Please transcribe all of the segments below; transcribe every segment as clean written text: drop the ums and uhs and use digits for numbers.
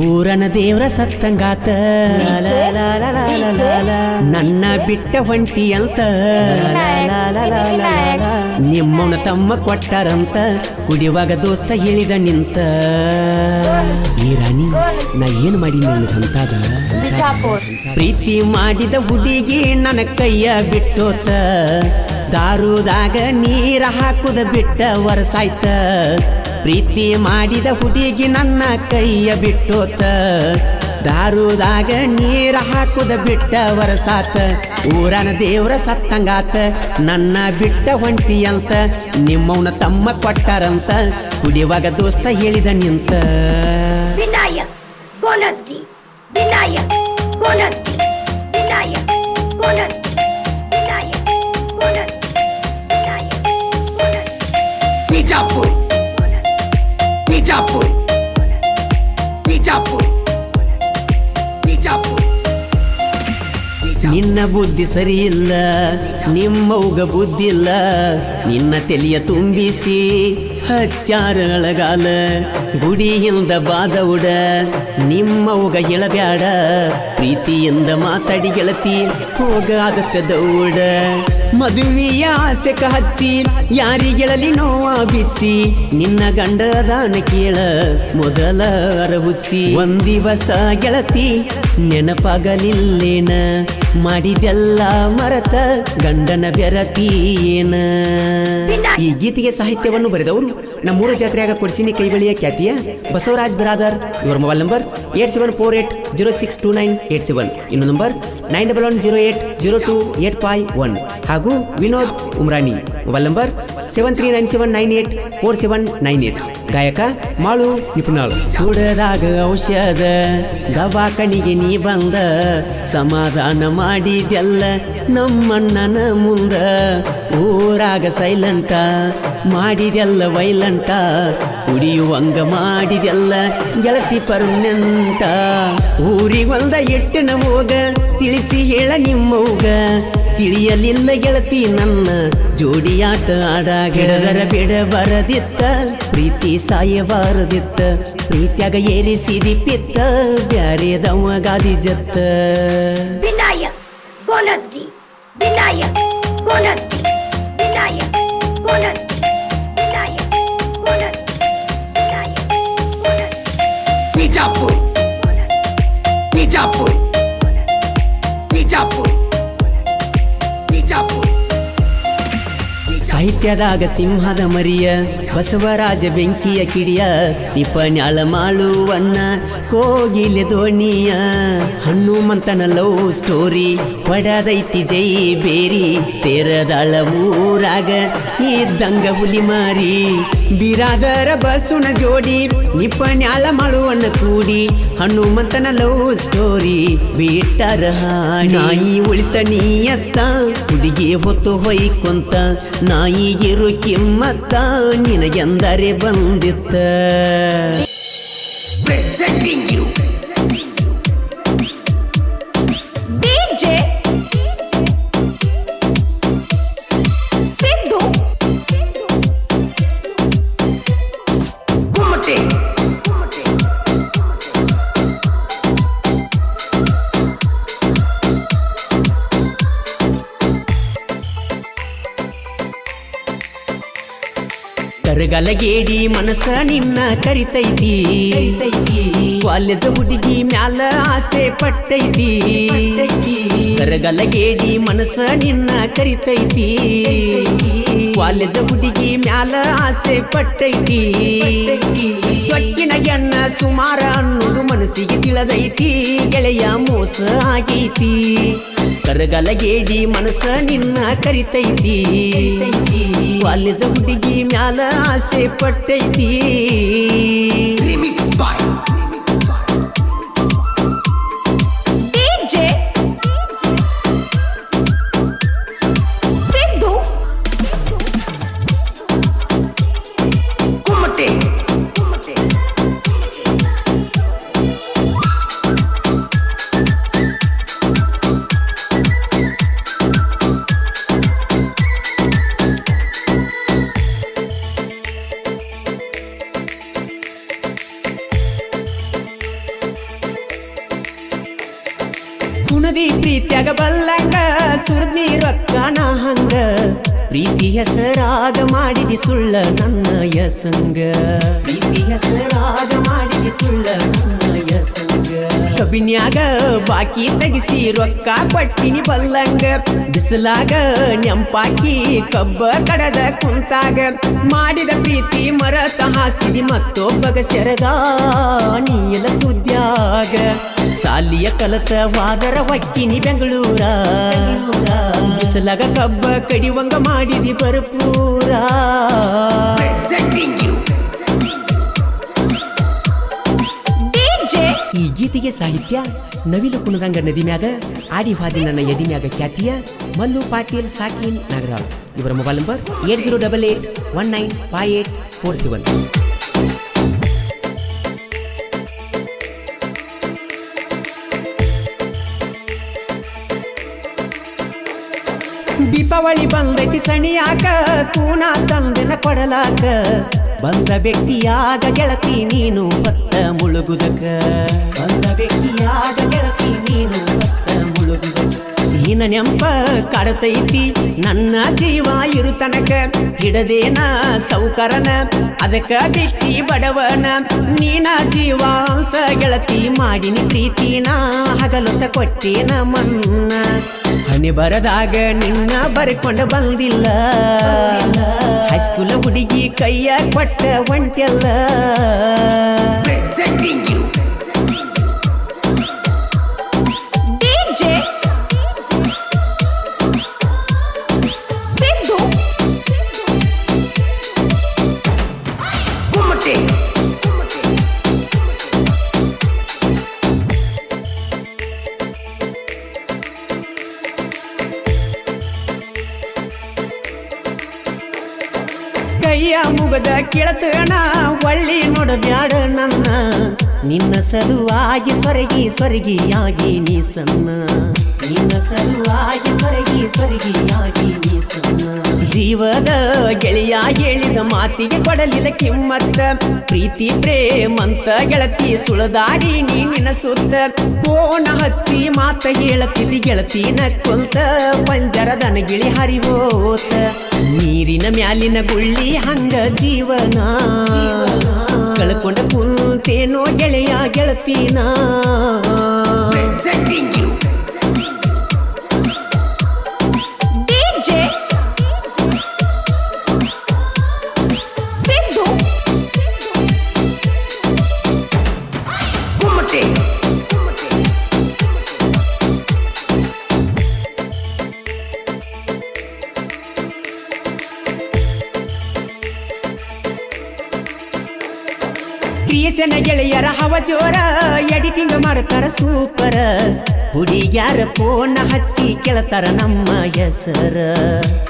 ಊರನ ದೇವ್ರ ಸತ್ತಂಗಾತ ನನ್ನ ಬಿಟ್ಟ ಹೊಂಟಿ ಅಂತ ನಿಮ್ಮವನ ತಮ್ಮ ಕೊಟ್ಟಾರಂತ ಕುಡಿಯುವಾಗ ದೋಸ್ತ ಹೇಳಿದ ನಿಂತ ಈ ರಾಣಿ ನಾ ಏನ್ ಮಾಡಿ ನಿನಗಂತಾಗ ಪ್ರೀತಿ ಮಾಡಿದ ಹುಡುಗಿ ನನ್ನ ಕೈಯ ಬಿಟ್ಟೋತ ದಾರುದಾಗ ನೀರ ಹಾಕುದ ಬಿಟ್ಟ ವರಸಾಯ್ತ ಪ್ರೀತಿ ಮಾಡಿದ ಹುಡುಗಿ ನನ್ನ ಕೈಯ ಬಿಟ್ಟೋತ ದಾರುದಾಗ ನೀರ ಹಾಕುದ ಬಿಟ್ಟ ವರಸಾತ ಊರನ ದೇವ್ರ ಸತ್ತಂಗಾತ ನನ್ನ ಬಿಟ್ಟ ಹೊಂಟಿ ಅಂತ ನಿಮ್ಮವನ ತಮ್ಮ ಕೊಟ್ಟಾರಂತ ಕುಡಿಯುವಾಗ ದೋಸ್ತ ಹೇಳಿದ ನಿಂತ ವಿನಾಯಕ್ ಬೋನಸ್ಗಿ ವಿನಾಯಕ್ ಬೋನಸ್ಗಿ ವಿನಾಯಕ್ ಬೋನಸ್ಗಿ ವಿನಾಯಕ್ ಬೋನಸ್ಗಿ ವಿನಾಯಕ್ ಬೋನಸ್ಗಿ ಬಿಜಾಪುರ್ ಬಿಜಾಪುರ್ ಬಿಜಾಪುರ್ ಬಿಜಾಪುರ್ ನಿನ್ನ ಬುದ್ಧಿ ಸರಿ ಇಲ್ಲ ನಿಮ್ಮವ್ಗ ಬುದ್ಧಿ ಇಲ್ಲ ನಿನ್ನ ತೆಲಿಯ ತುಂಬಿಸಿ ಹಚ್ಚಾರ ಅಳಗಾಲ ಗುಡಿಯಿಂದ ಬಾದವುಡ ನಿಮ್ಮವ್ಗ ಹೇಳಬ್ಯಾಡ ಪ್ರೀತಿಯಿಂದ ಮಾತಾಡಿ ಗೆಳತಿ ಹೋಗ ಆದಷ್ಟ ದೌಡ ಮದುವೆಯ ಆಸೆಕ ಹಚ್ಚಿ ಯಾರಿಗೆಳಲಿ ನೋವ ಬಿಚ್ಚಿ ನಿನ್ನ ಗಂಡದಾನ ಕೇಳ ಮೊದಲ ಅರಹುಚ್ಚಿ ಒಂದಿವಸ ಗೆಳತಿ ನೆನಪಾಗಲಿಲ್ಲೇನ ಮಾಡಿದೆಲ್ಲ ಮರತ ಗಂಡನ ಬೆರತೀಯೇನ. ಈ ಗೀತೆಗೆ ಸಾಹಿತ್ಯವನ್ನು ಬರೆದವರು ನಮ್ಮೂರ ಜಾತ್ರೆಯಾಗ ಕೊಡ್ಸಿನಿ ಕೈಬಳಿಯ ಖ್ಯಾತಿಯ ಬಸವರಾಜ್ ಬಿರಾದರ್. ಇವರ ಮೊಬೈಲ್ ನಂಬರ್ 8748062987. ಇನ್ನು ನಂಬರ್ 9110802851 ಹಾಗೂ ವಿನೋದ್ ಉಮ್ರಾನಿ ಮೊಬೈಲ್ ನಂಬರ್ 7397984798. ಗಾಯಕ ಮಾಳು ನಿಪುಣಾಳು. ಕುಡದಾಗ ಔಷಧ ದವಾಖಾನಿಗೆ ನೀ ಬಂದ ಸಮಾಧಾನ ಮಾಡಿದೆಲ್ಲ ನಮ್ಮಣ್ಣನ ಮುಂದ ಊರಾಗ ಸೈಲೆಂಟ ಮಾಡಿದೆಲ್ಲ ವೈಲೆಂಟ ಕುಡಿಯುವಂಗ ಮಾಡಿದೆಲ್ಲ ಗೆಳತಿ ಪರ್ಮನೆಂಟ ಊರಿಗೊಂದ ಎಟ್ಟನ ಹೋಗ ತಿಳಿಸಿ ಹೇಳ ನಿಮ್ಮವ್ಗ ತಿಳಿಯಲಿಲ್ಲ ಗೆಳತಿ ನನ್ನ ಜೋಡಿಯಾಟ ಆಡಾಗ ಗೆಳದರ ಬಿಡ ಬರದಿತ್ತ ಪ್ರೀತಿ ಸಾಯಬಾರದಿತ್ತ ಪ್ರೀತ್ಯಾಗ ಏರಿಸಿದಿ ಪಿತ್ತ ಬ್ಯಾರೆದವ ಗಾದಿ ಜತ್ತ. ವಿನಾಯಕ್ ಬೋನಸ್ಗಿ ವಿನಾಯಕ್ ಬೋನಸ್ಗಿ ವಿನಾಯಕ್ ಬೋನಸ್ಗಿ ವಿನಾಯಕ್ ಬೋನಸ್ಗಿ ವಿನಾಯಕ್ ಬೋನಸ್ಗಿ ಬಿಜಾಪುರ್ ಬಿಜಾಪುರ್ ಬಿಜಾಪುರ್ ಬಿಜಾಪುರ್ ಸಾಹಿತ್ಯದಾಗ ಸಿಂಹದ ಮರಿಯ ಬಸವರಾಜ ಬೆಂಕಿಯ ಕಿಡಿಯ ನಿಪನ್ಯಾಳ ಮಾಳುವನ್ನ ಕೋಗಿಲೆ ದೋಣಿಯ ಹನುಮಂತನ ಲವ್ ಸ್ಟೋರಿ ಹೊಡದೈತಿ ಜೈ ಬೇರಿ ತೇರದಾಳ ಊರಾಗ ಇದ್ದಂಗ ಹುಲಿ ಮಾರಿ ಬಿರಾದರ ಬಸುನ ಜೋಡಿ ನಿಪನ್ಯಾಳ ಮಾಳುವನ್ನ ಕೂಡಿ ಹನುಮಂತನ ಲವ್ ಸ್ಟೋರಿ ಬಿಟ್ಟರ ನಾಯಿ ಉಳಿತ ನೀಯತ್ತ ಹುಡುಗಿ ಹೊತ್ತು ಹೊಯ್ಕೊಂತ ನಾಯಿಗಿರು ಕಿಮ್ಮತ್ತ ನಿನಗೆಂದರೆ ಬಂದಿತ್ತ. Presenting you DJ Sidhu Kumate ಕರಗಲಗೇಡಿ ಮನಸ್ಸ ನಿನ್ನ ಕರಿತೈತಿ ಕಾಲೇಜ ಹುಡುಗಿ ಮ್ಯಾಲ ಆಸೆ ಪಟ್ಟೈತಿ ಕರಗಲಗೇಡಿ ಮನಸ್ಸ ನಿನ್ನ ಕರಿತೈತಿ ಕಾಲೇಜ ಹುಡುಗಿ ಮ್ಯಾಲ ಆಸೆ ಪಟ್ಟೈತಿ ಸೊಕ್ಕಿನ ಎಣ್ಣ ಸುಮಾರ ಅನ್ನೋದು ಮನಸ್ಸಿಗೆ ತಿಳಿದೈತಿ ಗೆಳೆಯ ಮೋಸ ಆಗೈತಿ ಕರಗಲಗೇಡಿ ಮನಸ್ಸ ನಿನ್ನ ಕರಿತೈತಿ ಕಾಲೇಜ ಹುಡುಗಿ ಮ್ಯಾಲ ಆಸೆ ಪಟ್ಟೈತಿ. Remix by DJ Sidhu Kumate ಸುರದಿ ಪ್ರೀತ್ಯಾಗ ಬಲ್ಲಂಗ ಸುರದಿ ರೊಕ್ಕನ ಹಂಗ ಪ್ರೀತಿ ಹೆಸರಾಗ ಮಾಡಿದಿ ಸುಳ್ಳ ನನ್ನ ಯಸಂಗ ಪ್ರೀತಿ ಹೆಸರಾಗ ಮಾಡಿದಿ ಸುಳ್ಳ ನನ್ನ ಯಸಂಗ ಕಬಿನ್ಯಾಗ ಬಾಕಿ ತೆಗಿಸಿ ರೊಕ್ಕ ಪಟ್ಟಿನಿ ಬಲ್ಲಂಗ ಬಿಸಲಾಗ ನೆಂಪಾಕಿ ಕಬ್ಬ ಕಡದ ಕುಂತಾಗ ಮಾಡಿದ ಪ್ರೀತಿ ಮರತ ಹಾಸಿದಿ ಮತ್ತೊಬ್ಬಗ ಸೆರಗ ನೀಲ ಸುದ್ಯಾಗ ಸಾಲಿಯ ಕಲತ ವಾದರ ಹೊಕ್ಕಿನಿ ಬೆಂಗಳೂರ ಬಿಸಲಾಗ ಕಬ್ಬ ಕಡಿವಂಗ ಮಾಡಿದಿ ಭರಪೂರ Presenting you. DJ. ಈ ಗೀತೆಗೆ ಸಾಹಿತ್ಯ ನವಿಲು ಕುಣದಂಗ ನದಿ ಮ್ಯಾಗ ಆಡಿ ಹಾದಿ ನನ್ನ ಎದಿ ಮ್ಯಾಗ ಖ್ಯಾತಿಯ ಮಲ್ಲು ಪಾಟೀಲ್ ಸಾಕಿನ್ ನಾಗರಾವ್. ಇವರ ಮೊಬೈಲ್ ನಂಬರ್ 8088195847. ದೀಪಾವಳಿ ಬಂದೈತಿ ಸಣಿಯಾಕ ಕೂನ ತಂದನ ಕೊಡಲಾಕ ಬಂದ ವ್ಯಕ್ತಿಯಾಗ ಗೆಳತಿ ನೀನು ಬತ್ತ ಮುಳುಗುದಕ ಬಂದ ವ್ಯಕ್ತಿಯಾಗ ಗೆಳತಿ ನೀನು ಬತ್ತ ಮುಳುಗುದಕ ನಿನ್ನ ನೆಂಪ ಕಾಡತೈತಿ ನನ್ನ ಜೀವ ಇರು ತನಕ ಹಿಡದೇನ ಸೌಕರನ ಅದಕ್ಕ ಬಿಟ್ಟಿ ಬಡವನ ನೀನ ಜೀವ ಅಂತ ಗೆಳತಿ ಮಾಡಿನಿ ಪ್ರೀತಿನ ಹಗಲೊತ್ತ ಕೊಟ್ಟೇನ ಮನ್ನ ಹನಿ ಬರದಾಗ ನಿನ್ನ ಬರೆಕೊಂಡ ಬಂದಿಲ್ಲ ಹೈಸ್ಕೂಲ್ ಹುಡುಗಿ ಕೈಯ ಕೊಟ್ಟ ಒಂಟೆಲ್ಲ Presenting you. DJ. Sidhu. Kumate. ಕೈಯ ಮುಗದ ಕೇಳತನ ಒಳ್ಳಿ ನೋಡಬ್ಯಾಡ ನನ್ನ ನಿನ್ನ ಸಲುವಾಗಿ ಸೊರಗಿ ಸೊರಗಿಯಾಗಿ ನೀ ಸಣ್ಣ ನಿನ್ನ ಸಲುವಾಗಿ ಸೊರಗಿ ಸೊರಗಿಯಾಗಿ ನೀ ಸಣ್ಣ ಜೀವದ ಗೆಳೆಯ ಹೇಳಿದ ಮಾತಿಗೆ ಕೊಡಲಿಲ್ಲ ಕಿಮ್ಮತ್ತ ಪ್ರೀತಿ ಪ್ರೇಮಂತ ಗೆಳತಿ ಸುಳದಾಡಿ ನೀ ನಿನ್ನ ಸುತ್ತ ಫೋನ ಹಚ್ಚಿ ಮಾತ ಹೇಳತಿದ್ದಿ ಗೆಳತಿನ ಕುಂತ ಪಂಜರದನ ಗಿಳಿ ಹರಿವೋತ ನೀರಿನ ಮ್ಯಾಲಿನ ಗುಳ್ಳಿ ಹಂಗ ಜೀವನ ಕಳ್ಕೊಂಡ ಕುಂತೇನೋ ಗೆಳೆಯ ಗೆಳತಿನ Presenting you. DJ. Sidhu. Kumate. Creation ಗೆಳೆಯರ ಹವ ಜೋರ ಎಡಿಟಿಂಗ್ ಮಾಡ್ತಾರ ಸೂಪರ ಹುಡುಗ್ಯಾರ ಫೋನ್ ಹಚ್ಚಿ ಕೇಳ್ತಾರ ನಮ್ಮ ಹೆಸರ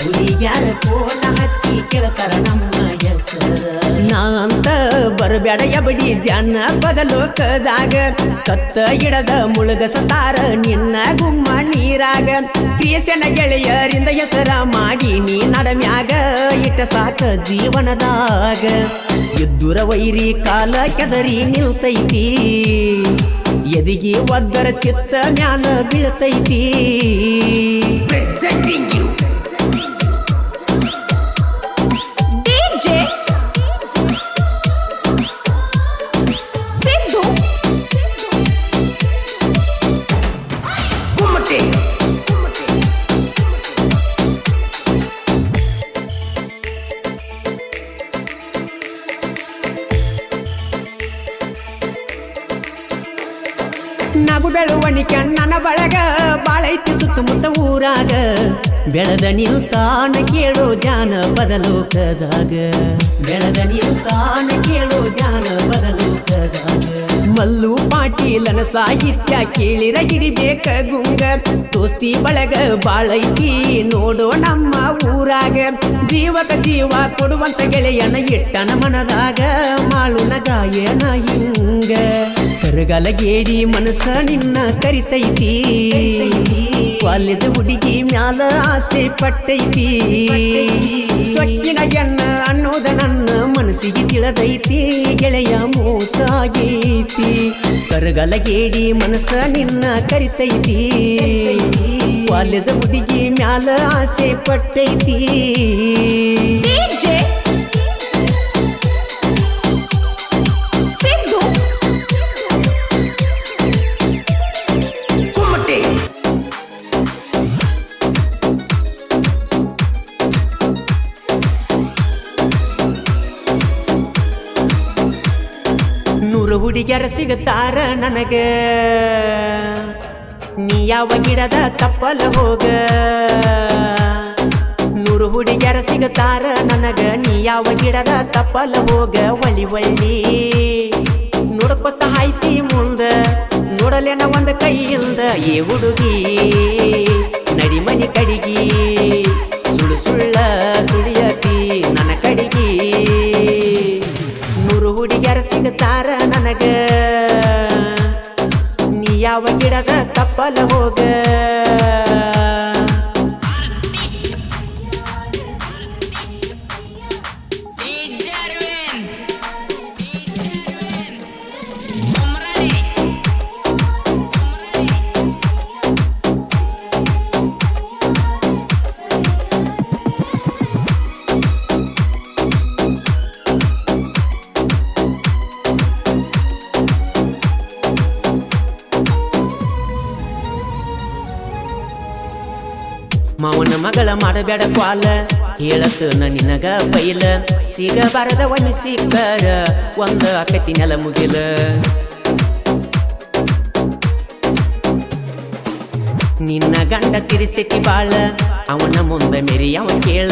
ಹುಡುಗ್ಯಾರ ಫೋನ್ ಹಚ್ಚಿ ಕೇಳ್ತಾರ ನಮ್ಮ ಹೆಸರ ನಾ ಅಂತ ಬರಬೇಡ ಎಬಡಿ ಜನ ಬದಲೋಕದಾಗ ಕತ್ತ ಇಡದ ಮುಳುಗಸತಾರ ನಿನ್ನ ಗುಮ್ಮ ನೀರಾಗ ಕ್ರಿಯೇಷನ್ ಗೆಳೆಯರಿಂದ ಹೆಸರ ಮಾಡಿ ನೀ ನಡಮ್ಯಾಗ ಇಟ್ಟ ಸಾಕ ಜೀವನದಾಗ ಎದ್ದುರ ವೈರಿ ಕಾಲ ಕೆದರಿ ನಿಲ್ತೈತಿ ಎದಿಗೆ ಒದ್ದರ ಚಿತ್ತ ಮ್ಯಾಲ ಬೀಳ್ತೈತಿ Presenting you. DJ. Sidhu. Kumate. ನಗು ಬೆಳುವಣಿಕೆ ನನ್ನ ಬಳಗ ಬಾಳೈತಿ ಸುತ್ತಮುತ್ತ ಊರಾಗ ಬೆಳೆದ ನಿಲ್ತಾನ ಕೇಳೋ ಜಾನ ಬದಲೋಕದಾಗ ಬೆಳೆದ ನಿಲ್ತಾನ ಕೇಳೋ ಜಾನ ಬದಲೋಕದಾಗ ಮಲ್ಲು ಪಾಟೀಲನ ಸಾಹಿತ್ಯ ಕೇಳಿರ ಹಿಡಿಬೇಕ ಗುಂಗ ದೋಸ್ತಿ ಬಳಗ ಬಾಳೈತಿ ನೋಡೋ ನಮ್ಮ ಊರಾಗ ಜೀವಕ ಜೀವ ಕೊಡುವಂತ ಗೆಳೆಯನ ಇಟ್ಟನ ಮನದಾಗ ಮಾಳುನ ಗಾಯನ ಹಿಂಗ ಕರಗಲ ಗೇಡಿ ಮನಸ್ಸ ನಿನ್ನ ಕರಿತೈತಿ ವಾಲ್ಯದ ಹುಡುಗಿ ಮ್ಯಾಲ ಆಸೆ ಪಟ್ಟೈತಿ ಸೊಕ್ಕಿನ ಎಣ್ಣ ಅನ್ನೋದ ನನ್ನ ಮನಸ್ಸಿಗೆ ತಿಳಿದೈತಿ ಗೆಳೆಯ ಮೋಸ ಆಗೈತಿ ಕರಗಲಗೇಡಿ ಮನಸ್ಸ ನಿನ್ನ ಕರಿತೈತಿ ಕಾಲೇಜ ಹುಡುಗಿ ಮ್ಯಾಲ ಆಸೆ ಪಟ್ಟೈತಿ DJ ಸಿದ್ದು ಕುಮ್ಮಟೆ ನೂರು ಹುಡುಗಿಯರ ಸಿಗುತ್ತಾರ ನನಗ ನೀ ಯಾವ ಗಿಡದ ತಪ್ಪಲ ಹೋಗ ನೂರು ಹುಡುಗಿಯರ ಸಿಗುತ್ತಾರ ನನಗ ನೀ ಯಾವ ಗಿಡದ ತಪ್ಪಲ ಹೋಗ ಒಳ್ಳಿ ಒಳ್ಳಿ ನೋಡ್ಕೊತ ಹಾಯ್ತಿ ಮುಂದ ನೋಡಲೇನ ಒಂದ ಕೈಯಿಂದ ಏ ಹುಡುಗಿ ನಡಿ ಮನಿ ಕಡಿಗಿ ಸುಳ್ಳು ಸುಳ್ಳ ಸುಳಿಯತಿ ನನ್ನ ಕಡಿಗಿ ನೂರು ಹುಡುಗಿಯರ ಸಿಗುತ್ತಾರ ನನಗ ನೀ ಯಾವ ಗಿಡದ ತಪ್ಪಲ ಹೋಗ ಮಾವನ ಮಗಳ ಮಾಡಬೇಡ ಕ್ವಾಲ ಹೇಳತ್ತು ನಿನಗ ಬೈಲ ಸಿಗಬಾರದ ಒಮ್ಮೆ ಸಿಕ್ಕರ ಒಂದ ಅಕತಿ ನೆಲ ಮುಗಿಲ ನಿನ್ನ ಗಂಡ ತಿರಿಸಿಟಿ ಬಾಳ ಅವನ ಮುಂದ ಮೇರಿ ಅವ ಕೇಳ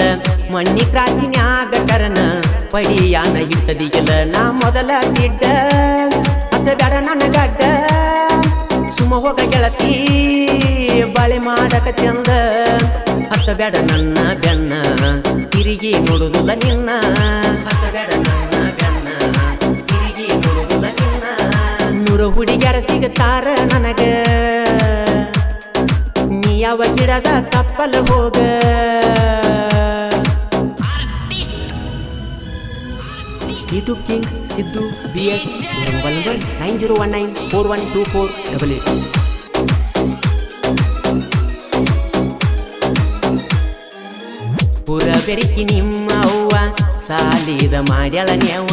ಮಣ್ಣಿ ಪ್ರಾಚೀನ್ಯಾಗ ಟರನ ಪಡಿಯಾನ ಇಟ್ಟದಿಗಿಲ್ಲ ನಾ ಮೊದಲ ಗಿಡ್ಡ ಹಚ್ಚಬೇಡ ನನ್ನ ಗಡ್ಡ ಸುಮ ಹೋಗ ಗೆಳತಿ ಬಾಳೆ ಮಾಡಕ ಚಂದ ಹತ್ತಬೇಡ ನನ್ನ ಬೆನ್ನ ತಿರುಗಿ ನೋಡುದಿಲ್ಲ ನಿನ್ನ ಹತ್ತಬೇಡ ನನ್ನ ಬೆನ್ನ ತಿರುಗಿ ನೋಡುದಿಲ್ಲ ನಿನ್ನ ನೂರು ಹುಡುಗಿಯರ ಸಿಗುತ್ತಾರ ನನಗ ನೀ ಯಾವ ಗಿಡದ ತಪ್ಪಲ ಹೋಗ YouTube king Siddu BS mobile number 9019412488 ಪುರ ಬೆರಿಕಿ ನಿಮ್ಮ ಅವ್ವ ಸಾಲಿದ ಮಾಡ್ಯಾಳ ನ್ಯಾವ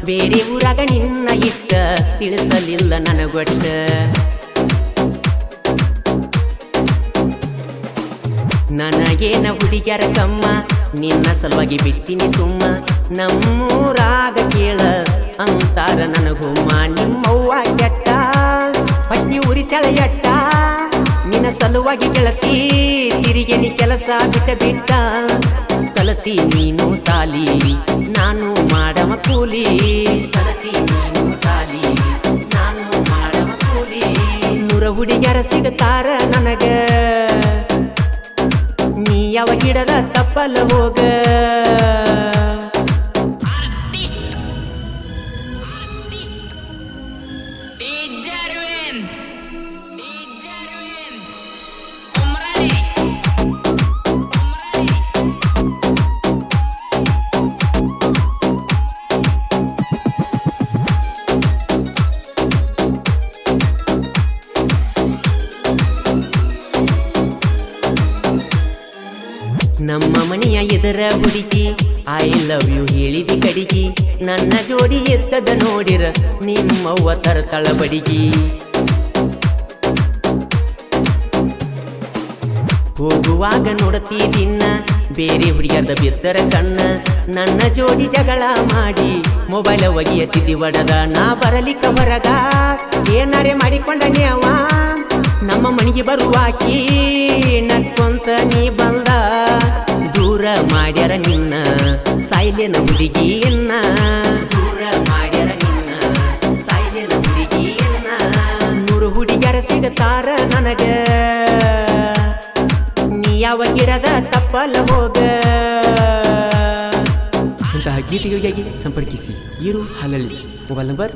ಬೇರೆ ಊರಾಗ ನಿನ್ನ ಇಟ್ಟ ತಿಳಿಸಲಿಲ್ಲ ನನಗೊಟ್ಟ ನನಗೇನ ಹುಡುಗ್ಯಾರ ಕಮ್ಮ ನಿನ್ನ ಸಲುವಾಗಿ ಬಿಟ್ಟಿನಿ ಸುಮ್ಮ ನಮ್ಮೂರಾಗ ಕೇಳ ಅಂತಾರ ನನಗುಮ್ಮ ನಿಮ್ಮವ್ವ ಕೆಟ್ಟ ಪಟ್ಟಿ ಉರಿಸೆಳ ಎಟ್ಟ ನಿನ್ನ ಸಲುವಾಗಿ ಗೆಳತಿ ತಿರಿಗೆನಿ ಕೆಲಸ ಬಿಟ್ಟ ಕಲತಿ ನೀನು ಸಾಲಿ ನಾನು ಮಾಡವ ಕೂಲಿ ಕಲತಿ ನೀನು ಸಾಲಿ ನಾನು ಮಾಡವ ಕೂಲಿ ನೂರ ಹುಡುಗ್ಯಾರ ಸಿಗುತ್ತಾರ ನನಗ ನೀ ಯಾವ ಗಿಡದ ತಪ್ಪಲ ಹೋಗ ನಮ್ಮ ಮನೆಯ ಎದರ ಹುಡುಗಿ ಐ ಲವ್ ಯು ಹೇಳಿದಿ ಕಡಿಗಿ ನನ್ನ ಜೋಡಿ ಎತ್ತದ ನೋಡಿರ ನಿಮ್ಮವ್ವ ತರತಳ ಬಡಿಗಿ ಹೋಗುವಾಗ ನೋಡತೀದಿನ್ನ ಬೇರೆ ಹುಡುಗಿಯರ್ದ ಬಿದ್ದರ ಕಣ್ಣ ನನ್ನ ಜೋಡಿ ಜಗಳ ಮಾಡಿ ಮೊಬೈಲ್ ಒಗಿಯತ್ತಿದ್ದಿ ಒಡದ ನಾ ಬರಲಿಕ್ಕ ಹೊರಗ ಏನಾರೆ ಮಾಡಿಕೊಂಡ ನ್ಯಾವ ನಮ್ಮ ಮನೆಗೆ ಬರುವಾಕಿ ನಕ್ಕೊಂತ ನೀ ಬಂದ ದೂರ ಮಾಡ್ಯಾರ ನಿನ್ನ ಸಾಯ್ಲೆನ ಹುಡುಗಿಯನ್ನ ದೂರ ಮಾಡ್ಯಾರ ನಿನ್ನ ಸಾಯ್ಲೆನ ಹುಡುಗಿಯನ್ನ ನೂರು ಹುಡುಗಿಯರ ಸಿಗುತ್ತಾರ ನನಗ ನೀ ಯಾವ ಗಿಡದ ತಪ್ಪಲ ಹೋಗ ಅಂತಹ ಗೀತೆಗಳಿಗಾಗಿ ಸಂಪರ್ಕಿಸಿ ಈರು ಹಾಲಲ್ಲಿ ಮೊಬೈಲ್ ನಂಬರ್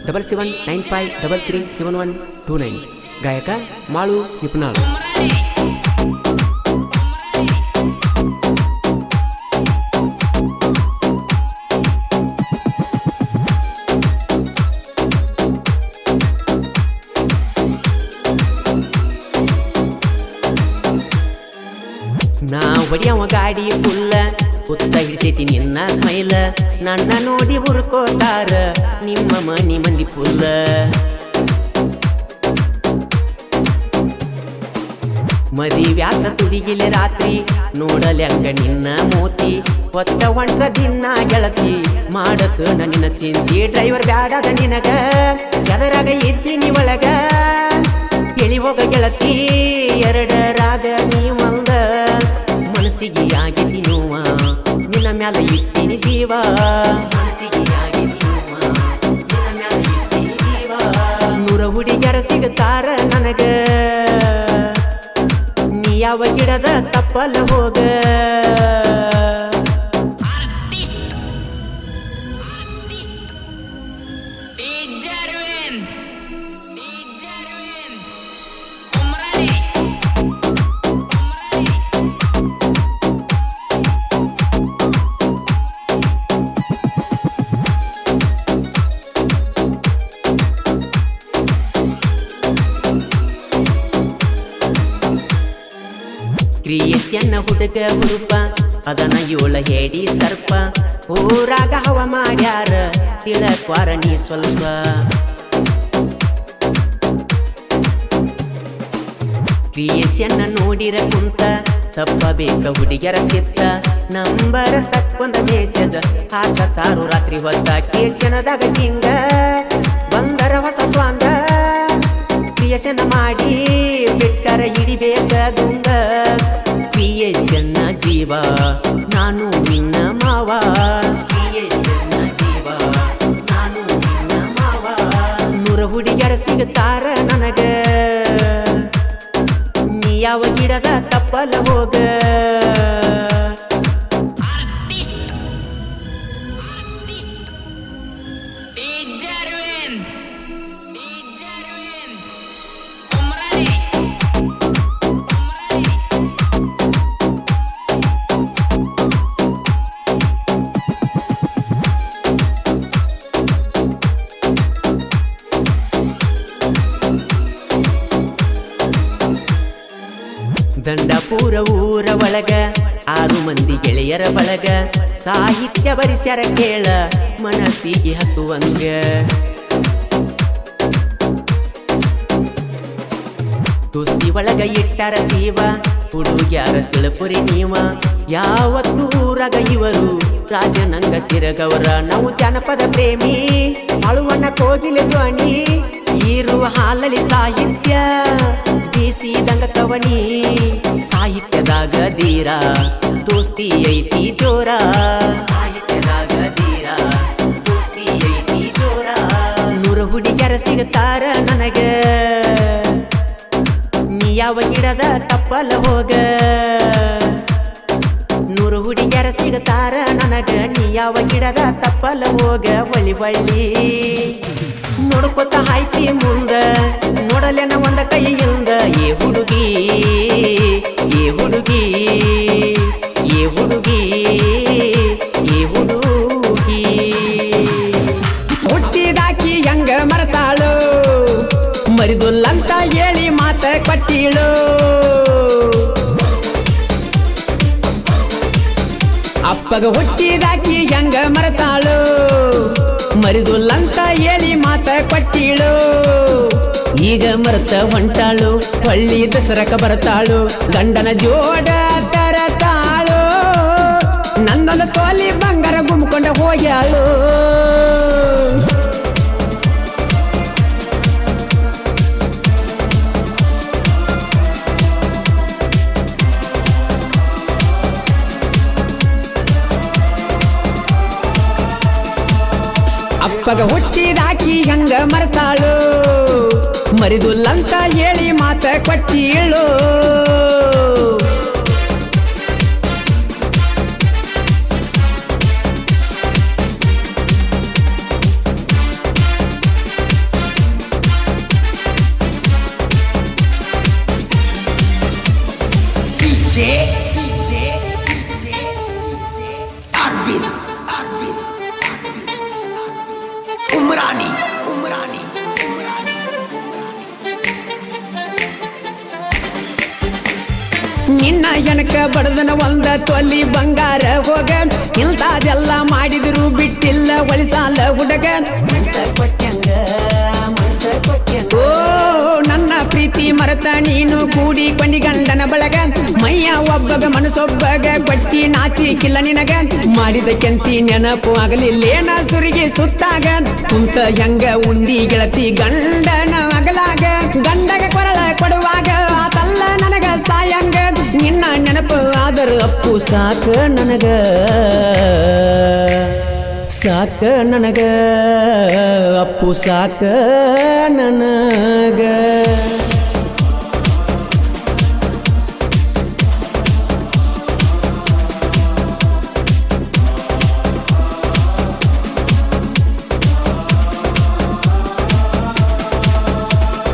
7795337129 ಗಾಯಕ ಮಾಳು ನಿಪುಣಾಳು. ಹೊಡಿಯವ ಗಾಡಿ ಪುಲ್ಲ ಹುತ್ತ ಹಿಡಿಸೈತಿ ನಿನ್ನ ಸ್ಮೈಲ ನನ್ನ ನೋಡಿ ಹುರ್ಕೋತಾರ ನಿಮ್ಮ ಮನಿ ಮಂದಿ ಪುಲ್ಲ ಮದಿವ್ಯಾತ ತುಡಿಗಿಲೆ ರಾತ್ರಿ ನೋಡಲ್ಯಂಗ ನಿನ್ನ ಮೋತಿ ಹೊತ್ತ ಹೊಂಟ್ರ ದಿನ ಗೆಳತಿ ಮಾಡಕ ನಿನ್ನ ಚಿಂತಿ ಡ್ರೈವರ್ ಬ್ಯಾಡದ ನಿನಗ ಎದರಾಗ ಇದ್ದೀನಿ ಒಳಗ ಎಳಿ ಹೋಗ ಗೆಳತಿ ಎರಡರಾಗ ನೀವಂದ ಮನಸ್ಸಿಗೆ ಆಗೈತಿ ನೋವ ನಿನ್ನ ಮ್ಯಾಲ ಇಟ್ಟಿನಿ ಜೀವ ಮನಸ್ಸಿಗೆ ಆಗೈತಿ ನೋವ ನಿನ್ನ ಮ್ಯಾಲ ಇಟ್ಟಿನಿ ಜೀವ ನೂರ ಹುಡುಗ್ಯಾರ ಸಿಗತಾರ ನನಗ ನೀ ಯಾವ ಗಿಡದ ತಪ್ಪಲ್ಲ ಹೋಗ ಕ್ರಿಯೆಯನ್ನ ಹುಡುಗ ಹುರುಪ ಅದನ ಏಳ ಹೇಡಿ ಸರ್ಪ ಊರಾಗ ಹವ ಮಾಡ್ಯಾರ ತಿಳಕ್ವಾರ ನೀ ಸ್ವಲ್ಪ ಕ್ರಿಯೆಯನ್ನ ನೋಡಿರ ಕುಂತ ತಪ್ಪಬೇಕ ಹುಡುಗ್ಯರ ಚಿತ್ತ ನಂಬರ ತಕ್ಕೊಂದ ಮೆಸೇಜ್ ಹಾಕತಾರು ರಾತ್ರಿ ಹೊತ್ತ ಕೇಸನದಾಗ ಹಿಂಗ ಬಂದರ ಹೊಸ ಸ್ವಾಂಗ ಕ್ರಿಯೆಯನ್ನ ಮಾಡಿ ಬಿಟ್ಟರ ಹಿಡಿಬೇಕ ಗುಂಗ ಕ್ರಿಯೆಯನ್ನ ಜೀವ ನಾನು ನಿನ್ನ ಮಾವ ಕ್ರಿಯೆಯನ್ನ ಜೀವ ನಾನು ನಿನ್ನ ಮಾವ ನೂರ ಹುಡುಗ್ಯರ ಸಿಗತಾರ ನನಗ ನೀ ಯಾವ ಗಿಡದ ತಪ್ಪಲ ಹೋಗ ದಂಡಪುರ ಊರ ಒಳಗ 6 ಮಂದಿ ಗೆಳೆಯರ ಬಳಗ ಸಾಹಿತ್ಯ ಬರಿಸ್ಯಾರ ಕೇಳ ಮನಸ್ಸಿಗೆ ಹತ್ತುವಂಗ ದೋಸ್ತಿ ಒಳಗ ಇಟ್ಟಾರ ಜೀವ ಹುಡುಗ್ಯಾರ ತಿಳಪುರಿ ನೀವ ಯಾವತ್ತೂ ಊರಾಗ ಇವರು ರಾಜನಂಗ ತಿರಗವರ ನಾವು ಜನಪದ ಪ್ರೇಮಿ ಅಳುವಣ್ಣ ಕೋಗಿಲೆ ಧ್ವನಿ ಇರುವ ಹಾಲಲ್ಲಿ ಸಾಹಿತ್ಯ ಬೀಸಿದಂಗ ಕವನಿ ಸಾಹಿತ್ಯದಾಗ ಧೀರ ದೋಸ್ತಿ ಐತಿ ಜೋರ ಸಾಹಿತ್ಯದಾಗ ಧೀರ ದೋಸ್ತಿ ಐತಿ ಜೋರ ನೂರ ಹುಡುಗ್ಯರ ಸಿಗತಾರ ನನಗ ನೀ ಯಾವ ಗಿಡದ ತಪ್ಪಲ ಹೋಗ ನೂರು ಹುಡುಗ್ಯರ ಸಿಗತಾರ ನನಗ ನೀ ಯಾವ ಗಿಡದ ತಪ್ಪಲ ಹೋಗ ಒಳ್ಳಿ ಒಳ್ಳಿ ನೋಡ್ಕೊತ ಹಾಯ್ತಿ ಮುಂದ ನೋಡಲೇನ ಒಂದ ಕೈಯಿಂದ ಏ ಹುಡುಗಿ ಏ ಹುಡುಗಿ ಏ ಹುಡುಗಿ ಏ ಹುಡುಗಿ ಹುಟ್ಟಿದಾಕಿ ಹೆಂಗ ಮರತಾಳು ಮರಿದುಲ್ಲಂತ ಹೇಳಿ ಮಾತ ಕೊಟ್ಟಿಳು ಅಪ್ಪಗ ಹುಟ್ಟಿದಾಕಿ ಹೆಂಗ ಮರತಾಳು ಮರಿದುಲ್ಲಂತ ಹೇಳಿ ಮಾತ ಕೊಟ್ಟಿಳು ಈಗ ಮರ್ತ ಹೊಂಟಾಳು ಹೊಳ್ಳಿ ದಸರಕ ಬರ್ತಾಳು ಗಂಡನ ಜೋಡ ತರತಾಳು ನಂದೊಂದು ತೋಲಿ ಬಂಗಾರ ಗುಮ್ಕೊಂಡ ಹೋಗ್ಯಾಳು ಅಪ್ಪಗ ಹುಟ್ಟಿದಾಕಿ ಹೆಂಗ ಮರ್ತಾಳು ಮರಿದುಲ್ಲಂತ ಹೇಳಿ ಮಾತ ಕೊಟ್ಟಿಳು ನಿನ್ನ ಹೆಣಕ ಬಡದನ ಒಂದ ತೊಲಿ ಬಂಗಾರ ಹೋಗ ಇಂತಾದೆಲ್ಲ ಮಾಡಿದ್ರು ಬಿಟ್ಟಿಲ್ಲ ಒಳಿಸಾಲ ಹುಡುಗ ಓ ನನ್ನ ಪ್ರೀತಿ ಮರೆತ ನೀನು ಕೂಡಿ ಕೊಂಡಿ ಗಂಡನ ಬಳಗ ಮೈಯ ಒಬ್ಬಗ ಮನಸ್ಸೊಬ್ಬಗ ಕೊಟ್ಟಿ ನಾಚಿಕಿಲ್ಲ ನಿನಗ ಮಾಡಿದ ಕೆಂತಿ ನೆನಪು ಆಗಲಿಲ್ಲೇನ ಸುರಿಗೆ ಸುತ್ತಾಗ ಕುಂತ ಹೆಂಗ ಉಂಡಿ ಗೆಳತಿ ಗಂಡನ ಅಗಲಾಗ ಗಂಡಗ ಕೊರಳ ಕೊಡುವಾಗ ಆತಲ್ಲ ನನಗ ಸಾಯಂಗ ನಿನ್ನ ನೆನಪು ಆದರ ಅಪ್ಪು ಸಾಕ ನನಗ ಸಾಕ ನನಗ ಅಪ್ಪು ಸಾಕ ನನಗ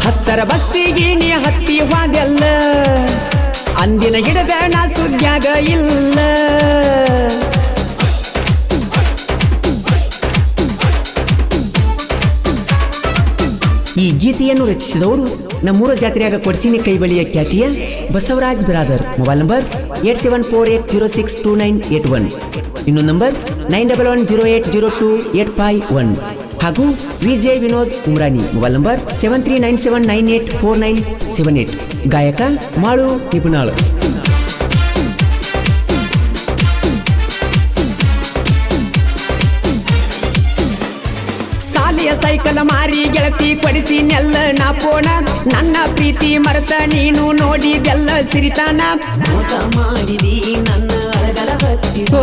ಹತ್ತರ ಬಸ್ಸಿಗೆ ನೀ ಹತ್ತಿ ಹೋದೆಲ್ಲ ಅಂದಿನ ಹಿಡದ ನಾ ಸುದ್ಯಾಗ ಇಲ್ಲ ಈ ಗೀತೆಯನ್ನು ರಚಿಸಿದವರು ನಮ್ಮೂರ ಜಾತ್ರೆಯಾಗ ಕೊಡ್ಸಿನಿ ಕೈಬಳಿಯ ಖ್ಯಾತಿಯ ಬಸವರಾಜ್ ಬಿರಾದರ್. ಮೊಬೈಲ್ ನಂಬರ್ 8748062981, ಇನ್ನೊಂದು ನಂಬರ್ 9110802851 ಹಾಗೂ ವಿಜಯ್ ವಿನೋದ್ ಉಮ್ರಾನಿ. Mobile number 7397984978. ಗಾಯಕ ಮಾಳು ನಿಪುಣಾಳು. ಸೈಕಲ್ ಮಾರಿ ಗೆಳತಿ ಕೊಡಿಸಿ ನೆಲ್ಲ ನಾ ಪೋಣ ನನ್ನ ಪ್ರೀತಿ ಮರೆತ ನೀನು ನೋಡಿದೆಲ್ಲ ಸಿರಿತಾನ ಮೋಸ ಮಾಡಿದಿ ನನ್ನ ಓ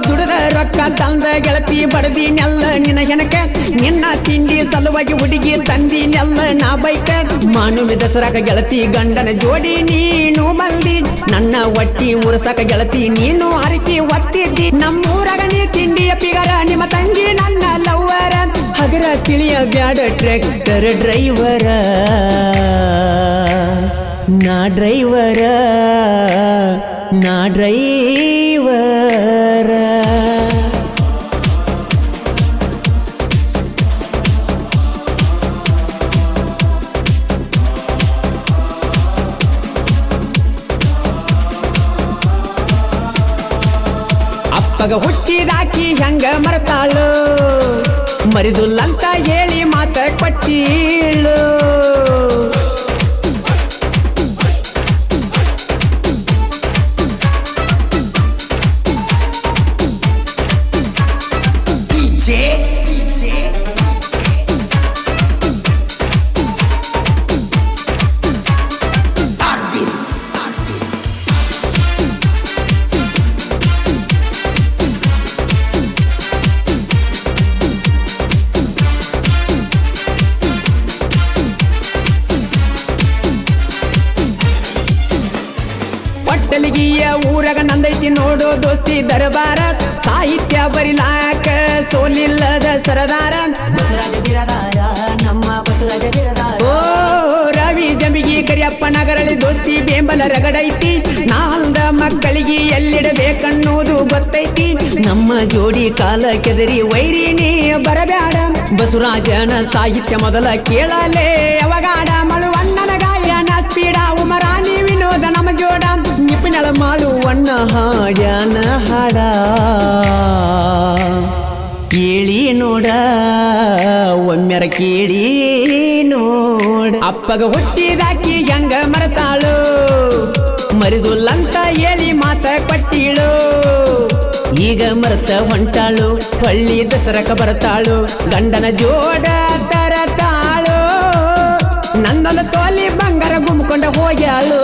ದುಡದ ರೊಕ್ಕ ತಂದ ಗೆಳತಿ ಬಡದಿ ನೆಲ್ಲ ನಿನ್ನ ಹೆಣಕ ನಿನ್ನ ತಿಂಡಿ ಸಲುವಾಗಿ ಹುಡುಗಿ ತಂದಿ ನೆಲ್ಲ ನಾ ಬೈಕ ಮಾನುವಿ ದಸರಾಕ ಗೆಳತಿ ಗಂಡನ ಜೋಡಿ ನೀನು ಬಂದಿ ನನ್ನ ಒಟ್ಟಿ ಉರಸಾಕ ಗೆಳತಿ ನೀನು ಹರಕಿ ಒತ್ತಿದ್ದಿ ನಮ್ಮೂರಾಗ ನೀ ತಿಂಡಿಯ ಪಿಗರ ನಿಮ್ಮ ತಂಗಿ ನನ್ನ ಲವ್ವರ ಹಗರ ತಿಳಿಯ ಬ್ಯಾಡ ಟ್ರ್ಯಾಕ್ಟರ್ ಡ್ರೈವರ ನಾ ಡ್ರೈವರ ನಾ ಡ್ರೈವರ ಅಪ್ಪಗ ಹುಟ್ಟಿದಾಕಿ ಹೆಂಗ ಮರತಾಳು ಮರಿದುಲ್ಲಂತ ಹೇಳಿ ಮಾತ ಕೊಟ್ಟೀಳು ಊರಾಗ ನಂದೈತಿ ನೋಡೋ ದೋಸ್ತಿ ದರಬಾರ ಸಾಹಿತ್ಯ ಬರಿಲಾಕ ಸೋಲಿಲ್ಲದ ಸರದಾರ ಓ ರವಿ ಜಂಬಿಗಿ ಕರಿಯಪ್ಪ ನಗರಳಿ ದೋಸ್ತಿ ಬೆಂಬಲ ರಗಡೈತಿ ನಾಲ್ದ ಮಕ್ಕಳಿಗೆ ಎಲ್ಲಿಡಬೇಕನ್ನೋದು ಗೊತ್ತೈತಿ ನಮ್ಮ ಜೋಡಿ ಕಾಲ ಕೆದರಿ ವೈರಿನಿ ಬರಬ್ಯಾಡ ಬಸವರಾಜನ ಸಾಹಿತ್ಯ ಮೊದಲ ಕೇಳಲೇ ಅವಗಾಡ ಮಳುವಣ್ಣನ ಗಾಯನ ಸ್ಪೀಡ ಉಮರಾಣಿ ವಿನೋದ ನಮ್ಮ ಜೋಡ ನಿಪಿನಳ ಮಾಳುವಣ್ಣ ಹಾಡ್ಯಾನ ಹಾಡ ಕೇಳಿ ನೋಡ ಒಮ್ಮೆರ ಕೇಳಿ ನೋಡ ಅಪ್ಪಗ ಹುಟ್ಟಿದಾಕಿ ಹೆಂಗ ಮರತಾಳು ಮರಿದುಲ್ಲಂತ ಹೇಳಿ ಮಾತ ಕೊಟ್ಟೀಳು ಈಗ ಮರತ ಹೊಂಟಾಳು ಹೊಳ್ಳಿ ದಸರಕ ಬರತಾಳು ಗಂಡನ ಜೋಡ ತರತಾಳು ನನ್ನೊಂದು ತೋಲಿ ಬಂಗಾರ ಗುಮ್ಕೊಂಡ ಹೋಗ್ಯಾಳು.